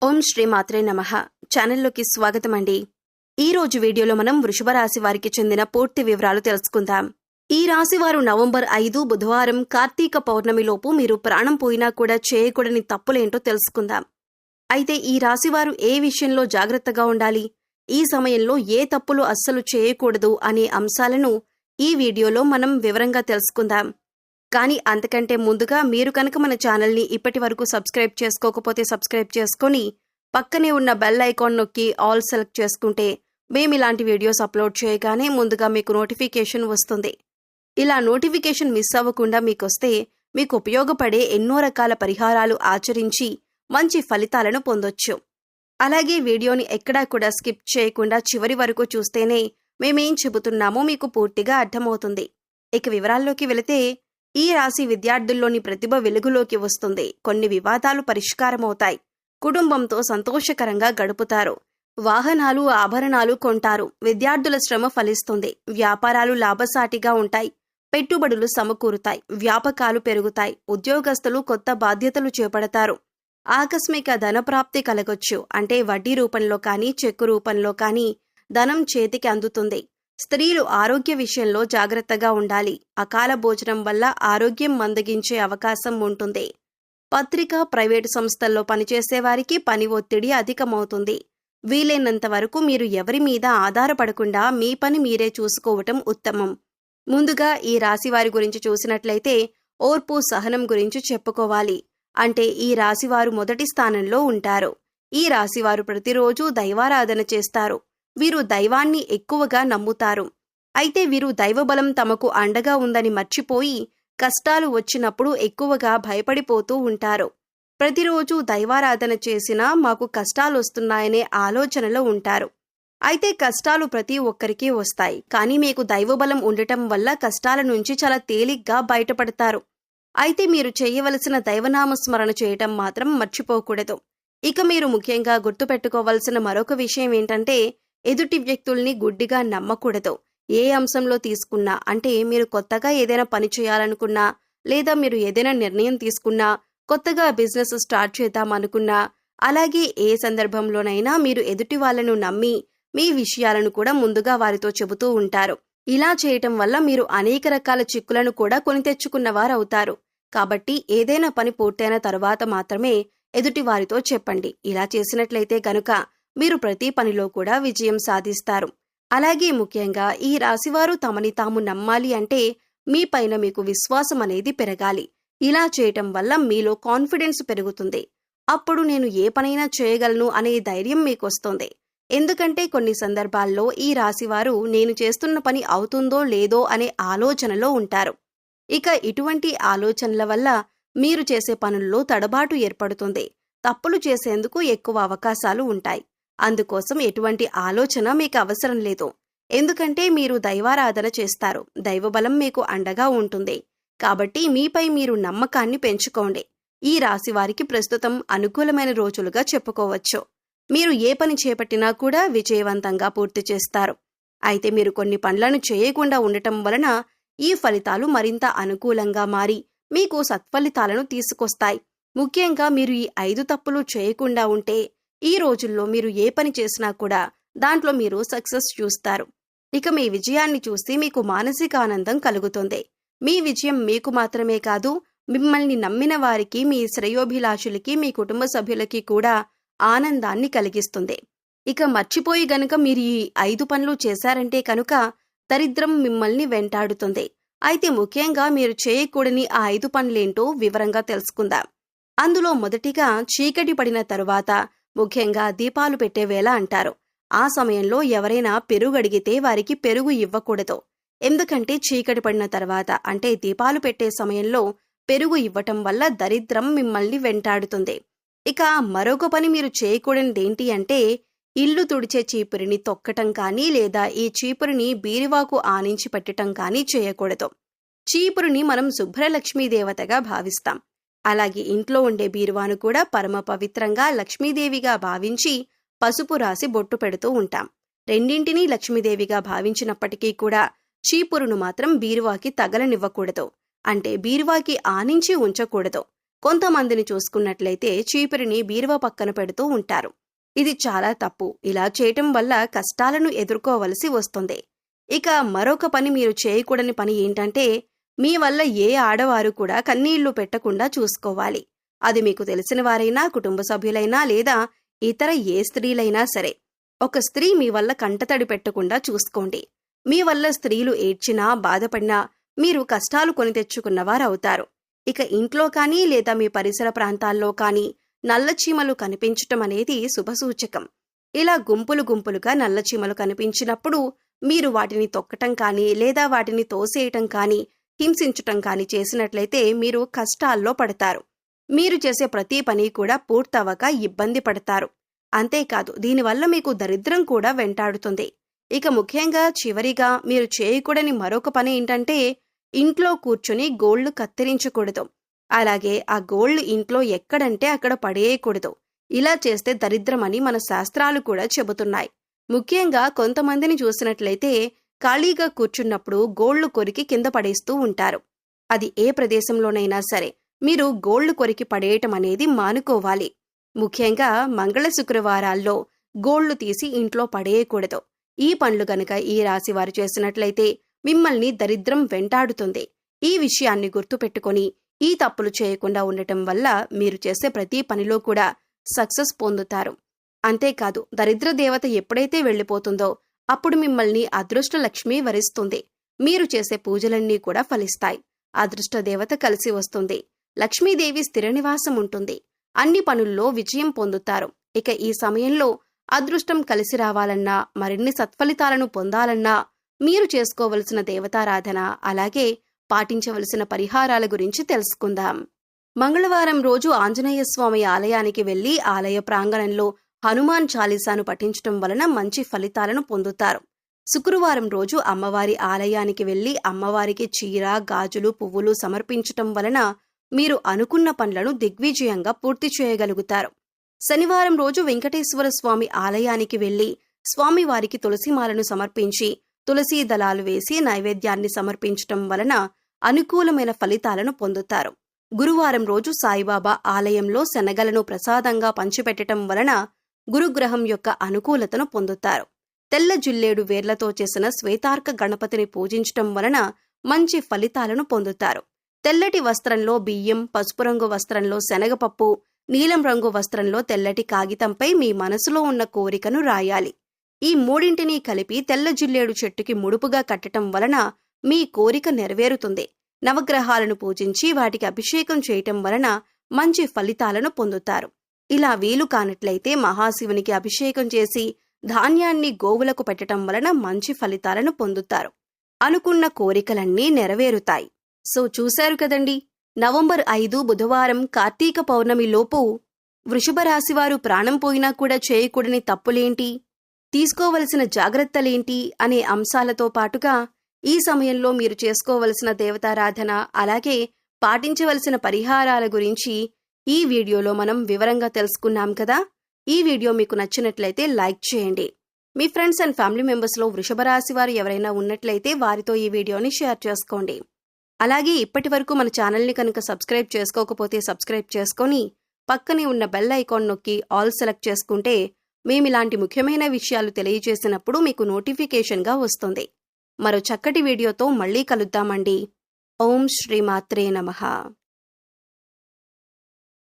ఓం శ్రీ మాత్రే నమః. ఛానల్లోకి స్వాగతం అండి. ఈ రోజు వీడియోలో మనం వృషభ రాశి వారికి చెందిన పూర్తి వివరాలు తెలుసుకుందాం. ఈ రాశి వారు నవంబర్ 5 బుధవారం కార్తీక పౌర్ణమిలోపు మీరు ప్రాణం పోయినా కూడా చేయకూడని తప్పులేంటో తెలుసుకుందాం. అయితే ఈ రాశి వారు ఏ విషయంలో జాగ్రత్తగా ఉండాలి, ఈ సమయంలో ఏ తప్పులు అస్సలు చేయకూడదు అనే అంశాలను ఈ వీడియోలో మనం వివరంగా తెలుసుకుందాం. కానీ అంతకంటే ముందుగా మీరు కనుక మన ఛానల్ని ఇప్పటి వరకు సబ్స్క్రైబ్ చేసుకోకపోతే సబ్స్క్రైబ్ చేసుకొని పక్కనే ఉన్న బెల్ ఐకాన్ నొక్కి ఆల్ సెలెక్ట్ చేసుకుంటే మేము ఇలాంటి వీడియోస్ అప్లోడ్ చేయగానే ముందుగా మీకు నోటిఫికేషన్ వస్తుంది. ఇలా నోటిఫికేషన్ మిస్ అవ్వకుండా మీకొస్తే మీకు ఉపయోగపడే ఎన్నో రకాల పరిహారాలు ఆచరించి మంచి ఫలితాలను పొందొచ్చు. అలాగే వీడియోని ఎక్కడా కూడా స్కిప్ చేయకుండా చివరి వరకు చూస్తేనే మేమేం చెబుతున్నామో మీకు పూర్తిగా అర్థమవుతుంది. ఇక వివరాల్లోకి వెళితే, ఈ రాశి విద్యార్థుల్లోని ప్రతిభ వెలుగులోకి వస్తుంది. కొన్ని వివాదాలు పరిష్కారమవుతాయి. కుటుంబంతో సంతోషకరంగా గడుపుతారు. వాహనాలు, ఆభరణాలు కొంటారు. విద్యార్థుల శ్రమ ఫలిస్తుంది. వ్యాపారాలు లాభసాటిగా ఉంటాయి. పెట్టుబడులు సమకూరుతాయి. వ్యాపకాలు పెరుగుతాయి. ఉద్యోగస్తులు కొత్త బాధ్యతలు చేపడతారు. ఆకస్మిక ధనప్రాప్తి కలగొచ్చు. అంటే వడ్డీ రూపంలో కానీ చెక్కు రూపంలో కానీ ధనం చేతికి అందుతుంది. స్త్రీలు ఆరోగ్య విషయంలో జాగ్రత్తగా ఉండాలి. అకాల భోజనం వల్ల ఆరోగ్యం మందగించే అవకాశం ఉంటుంది. పత్రిక, ప్రైవేటు సంస్థల్లో పనిచేసే వారికి పని ఒత్తిడి అధికమవుతుంది. వీలైనంత వరకు మీరు ఎవరి మీద ఆధారపడకుండా మీ పని మీరే చూసుకోవటం ఉత్తమం. ముందుగా ఈ రాశి వారి గురించి చూసినట్లయితే ఓర్పు, సహనం గురించి చెప్పుకోవాలి. అంటే ఈ రాశివారు మొదటి స్థానంలో ఉంటారు. ఈ రాశివారు ప్రతిరోజు దైవారాధన చేస్తారు. వీరు దైవాన్ని ఎక్కువగా నమ్ముతారు. అయితే వీరు దైవబలం తమకు అండగా ఉందని మర్చిపోయి కష్టాలు వచ్చినప్పుడు ఎక్కువగా భయపడిపోతూ ఉంటారు. ప్రతిరోజు దైవారాధన చేసినా మాకు కష్టాలొస్తున్నాయనే ఆలోచనలో ఉంటారు. అయితే కష్టాలు ప్రతి ఒక్కరికి వస్తాయి. కానీ మీకు దైవబలం ఉండటం వల్ల కష్టాల నుంచి చాలా తేలిగ్గా బయటపడతారు. అయితే మీరు చేయవలసిన దైవనామస్మరణ చేయటం మాత్రం మర్చిపోకూడదు. ఇక మీరు ముఖ్యంగా గుర్తుపెట్టుకోవలసిన మరొక విషయం ఏంటంటే, ఎదుటి వ్యక్తుల్ని గుడ్డిగా నమ్మకూడదు. ఏ అంశంలో తీసుకున్నా, అంటే మీరు కొత్తగా ఏదైనా పని చేయాలనుకున్నా, లేదా మీరు ఏదైనా నిర్ణయం తీసుకున్నా, కొత్తగా బిజినెస్ స్టార్ట్ చేద్దామనుకున్నా, అలాగే ఏ సందర్భంలోనైనా మీరు ఎదుటి వాళ్లను నమ్మి మీ విషయాలను కూడా ముందుగా వారితో చెబుతూ ఉంటారు. ఇలా చేయటం వల్ల మీరు అనేక రకాల చిక్కులను కూడా కొని తెచ్చుకున్నవారవుతారు. కాబట్టి ఏదైనా పని పూర్తయిన తరువాత మాత్రమే ఎదుటి వారితో చెప్పండి. ఇలా చేసినట్లయితే గనుక మీరు ప్రతి పనిలో కూడా విజయం సాధిస్తారు. అలాగే ముఖ్యంగా ఈ రాశివారు తమని తాము నమ్మాలి. అంటే మీ పైన మీకు విశ్వాసం అనేది పెరగాలి. ఇలా చేయటం వల్ల మీలో కాన్ఫిడెన్స్ పెరుగుతుంది. అప్పుడు నేను ఏ పనైనా చేయగలను అనే ధైర్యం మీకొస్తుంది. ఎందుకంటే కొన్ని సందర్భాల్లో ఈ రాశివారు నేను చేస్తున్న పని అవుతుందో లేదో అనే ఆలోచనలో ఉంటారు. ఇక ఇటువంటి ఆలోచనల వల్ల మీరు చేసే పనుల్లో తడబాటు ఏర్పడుతుంది. తప్పులు చేసేందుకు ఎక్కువ అవకాశాలు ఉంటాయి. అందుకోసం ఎటువంటి ఆలోచన మీకు అవసరం లేదు. ఎందుకంటే మీరు దైవారాధన చేస్తారు. దైవబలం మీకు అండగా ఉంటుంది. కాబట్టి మీపై మీరు నమ్మకాన్ని పెంచుకోండి. ఈ రాశి వారికి ప్రస్తుతం అనుకూలమైన రోజులుగా చెప్పుకోవచ్చు. మీరు ఏ పని చేపట్టినా కూడా విజయవంతంగా పూర్తి చేస్తారు. అయితే మీరు కొన్ని పనులను చేయకుండా ఉండటం వలన ఈ ఫలితాలు మరింత అనుకూలంగా మారి మీకు సత్ఫలితాలను తీసుకొస్తాయి. ముఖ్యంగా మీరు ఈ 5 తప్పులు చేయకుండా ఉంటే ఈ రోజుల్లో మీరు ఏ పని చేసినా కూడా దాంట్లో మీరు సక్సెస్ చూస్తారు. ఇక మీ విజయాన్ని చూసి మీకు మానసిక ఆనందం కలుగుతుంది. మీ విజయం మీకు మాత్రమే కాదు, మిమ్మల్ని నమ్మిన వారికి, మీ శ్రేయోభిలాషులకి, మీ కుటుంబ సభ్యులకి కూడా ఆనందాన్ని కలిగిస్తుంది. ఇక మర్చిపోయి గనుక మీరు ఈ 5 పనులు చేశారంటే కనుక దరిద్రం మిమ్మల్ని వెంటాడుతుంది. అయితే ముఖ్యంగా మీరు చేయకూడని ఆ 5 పనులేంటో వివరంగా తెలుసుకుందాం. అందులో మొదటిగా చీకటి పడిన తరువాత, ముఖ్యంగా దీపాలు పెట్టే వేళ అంటారు. ఆ సమయంలో ఎవరైనా పెరుగు అడిగితే వారికి పెరుగు ఇవ్వకూడదు. ఎందుకంటే చీకటి పడిన తర్వాత, అంటే దీపాలు పెట్టే సమయంలో పెరుగు ఇవ్వటం వల్ల దరిద్రం మిమ్మల్ని వెంటాడుతుంది. ఇక మరొక పని మీరు చేయకూడనిదేంటి అంటే, ఇల్లు తుడిచే చీపురిని తొక్కటం కానీ, లేదా ఈ చీపురిని బీరువాకు ఆనించి పెట్టటం కానీ చేయకూడదు. చీపురిని మనం శుభ్రలక్ష్మీదేవతగా భావిస్తాం. అలాగే ఇంట్లో ఉండే బీరువాను కూడా పరమ పవిత్రంగా లక్ష్మీదేవిగా భావించి పసుపు రాసి బొట్టు పెడుతూ ఉంటాం. రెండింటినీ లక్ష్మీదేవిగా భావించినప్పటికీ కూడా చీపురును మాత్రం బీరువాకి తగలనివ్వకూడదు. అంటే బీరువాకి ఆనించి ఉంచకూడదు. కొంతమందిని చూసుకున్నట్లయితే చీపురిని బీరువా పక్కన పెడుతూ ఉంటారు. ఇది చాలా తప్పు. ఇలా చేయటం వల్ల కష్టాలను ఎదుర్కోవలసి వస్తుంది. ఇక మరొక పని మీరు చేయకూడని పని ఏంటంటే, మీ వల్ల ఏ ఆడవారు కూడా కన్నీళ్లు పెట్టకుండా చూసుకోవాలి. అది మీకు తెలిసిన వారైనా, కుటుంబ సభ్యులైనా లేదా ఇతర ఏ స్త్రీలైనా సరే. ఒక స్త్రీ మీ వల్ల కంటతడి పెట్టకుండా చూసుకోండి. మీ వల్ల స్త్రీలు ఏడ్చినా, బాధపడినా మీరు కష్టాలు కొని తెచ్చుకున్నవారవుతారు. ఇక ఇంట్లో కానీ లేదా మీ పరిసర ప్రాంతాల్లో కానీ నల్లచీమలు కనిపించటం అనేది శుభసూచకం. ఇలా గుంపులు గుంపులుగా నల్లచీమలు కనిపించినప్పుడు మీరు వాటిని తొక్కటం కానీ లేదా వాటిని తోసేయటం కానీ హింసించటం కానీ చేసినట్లయితే మీరు కష్టాల్లో పడతారు. మీరు చేసే ప్రతి పని కూడా పూర్తవక ఇబ్బంది పడతారు. అంతేకాదు, దీనివల్ల మీకు దరిద్రం కూడా వెంటాడుతుంది. ఇక ముఖ్యంగా చివరిగా మీరు చేయకూడని మరొక పని ఏంటంటే, ఇంట్లో కూర్చుని గోళ్లు కత్తిరించకూడదు. అలాగే ఆ గోళ్లు ఇంట్లో ఎక్కడంటే అక్కడ పడేయకూడదు. ఇలా చేస్తే దరిద్రమని మన శాస్త్రాలు కూడా చెబుతున్నాయి. ముఖ్యంగా కొంతమందిని చూసినట్లయితే ఖాళీగా కూర్చున్నప్పుడు గోళ్లు కొరికి కింద పడేస్తూ ఉంటారు. అది ఏ ప్రదేశంలోనైనా సరే మీరు గోళ్లు కొరికి పడేయటం అనేది మానుకోవాలి. ముఖ్యంగా మంగళ శుక్రవారాల్లో గోళ్లు తీసి ఇంట్లో పడేయకూడదు. ఈ పనులు గనక ఈ రాశి వారు చేసినట్లయితే మిమ్మల్ని దరిద్రం వెంటాడుతుంది. ఈ విషయాన్ని గుర్తుపెట్టుకొని ఈ తప్పులు చేయకుండా ఉండటం వల్ల మీరు చేసే ప్రతి పనిలో కూడా సక్సెస్ పొందుతారు. అంతేకాదు, దరిద్ర దేవత ఎప్పుడైతే వెళ్లిపోతుందో అప్పుడు మిమ్మల్ని అదృష్ట లక్ష్మి వరిస్తుంది. మీరు చేసే పూజలన్నీ కూడా ఫలిస్తాయి. అదృష్ట దేవత కలిసి వస్తుంది. లక్ష్మీదేవి స్థిర నివాసం ఉంటుంది. అన్ని పనుల్లో విజయం పొందుతారు. ఇక ఈ సమయంలో అదృష్టం కలిసి రావాలన్నా, మరిన్ని సత్ఫలితాలను పొందాలన్నా మీరు చేసుకోవలసిన దేవతారాధన, అలాగే పాటించవలసిన పరిహారాల గురించి తెలుసుకుందాం. మంగళవారం రోజు ఆంజనేయ స్వామి ఆలయానికి వెళ్లి ఆలయ ప్రాంగణంలో హనుమాన్ చాలీసాను పఠించటం వలన మంచి ఫలితాలను పొందుతారు. శుక్రవారం రోజు అమ్మవారి ఆలయానికి వెళ్లి అమ్మవారికి చీర, గాజులు, పువ్వులు సమర్పించటం వలన మీరు అనుకున్న పనులను దిగ్విజయంగా పూర్తి చేయగలుగుతారు. శనివారం రోజు వెంకటేశ్వర స్వామి ఆలయానికి వెళ్లి స్వామివారికి తులసిమాలను సమర్పించి తులసీ దళాలు వేసి నైవేద్యాన్ని సమర్పించటం వలన అనుకూలమైన ఫలితాలను పొందుతారు. గురువారం రోజు సాయిబాబా ఆలయంలో శనగలను ప్రసాదంగా పంచిపెట్టడం వలన గురుగ్రహం యొక్క అనుకూలతను పొందుతారు. తెల్ల జిల్లేడు వేర్లతో చేసిన శ్వేతార్క గణపతిని పూజించటం వలన మంచి ఫలితాలను పొందుతారు. తెల్లటి వస్త్రంలో బియ్యం, పసుపు రంగు వస్త్రంలో శనగపప్పు, నీలం రంగు వస్త్రంలో తెల్లటి కాగితంపై మీ మనసులో ఉన్న కోరికను రాయాలి. ఈ మూడింటినీ కలిపి తెల్ల జిల్లేడు చెట్టుకి ముడుపుగా కట్టటం వలన మీ కోరిక నెరవేరుతుంది. నవగ్రహాలను పూజించి వాటికి అభిషేకం చేయటం వలన మంచి ఫలితాలను పొందుతారు. ఇలా వీలు కానట్లయితే మహాశివునికి అభిషేకం చేసి ధాన్యాన్ని గోవులకు పెట్టటం వలన మంచి ఫలితాలను పొందుతారు. అనుకున్న కోరికలన్నీ నెరవేరుతాయి. సో చూశారు కదండి, నవంబర్ 5 బుధవారం కార్తీక పౌర్ణమి లోపు వృషభ రాశివారు ప్రాణం పోయినా కూడా చేయకూడని తప్పులేంటి, తీసుకోవలసిన జాగ్రత్తలేంటి అనే అంశాలతో పాటుగా ఈ సమయంలో మీరు చేసుకోవలసిన దేవతారాధన, అలాగే పాటించవలసిన పరిహారాల గురించి ఈ వీడియోలో మనం వివరంగా తెలుసుకున్నాం కదా. ఈ వీడియో మీకు నచ్చినట్లయితే లైక్ చేయండి. మీ ఫ్రెండ్స్ అండ్ ఫ్యామిలీ మెంబర్స్లో వృషభ రాశి వారు ఎవరైనా ఉన్నట్లయితే వారితో ఈ వీడియోని షేర్ చేసుకోండి. అలాగే ఇప్పటి వరకు మన ఛానల్ని కనుక సబ్స్క్రైబ్ చేసుకోకపోతే సబ్స్క్రైబ్ చేసుకొని పక్కనే ఉన్న బెల్ ఐకాన్ నొక్కి ఆల్ సెలెక్ట్ చేసుకుంటే మేమిలాంటి ముఖ్యమైన విషయాలు తెలియజేసినప్పుడు మీకు నోటిఫికేషన్గా వస్తుంది. మరో చక్కటి వీడియోతో మళ్ళీ కలుద్దామండి. ఓం శ్రీమాత్రే నమః.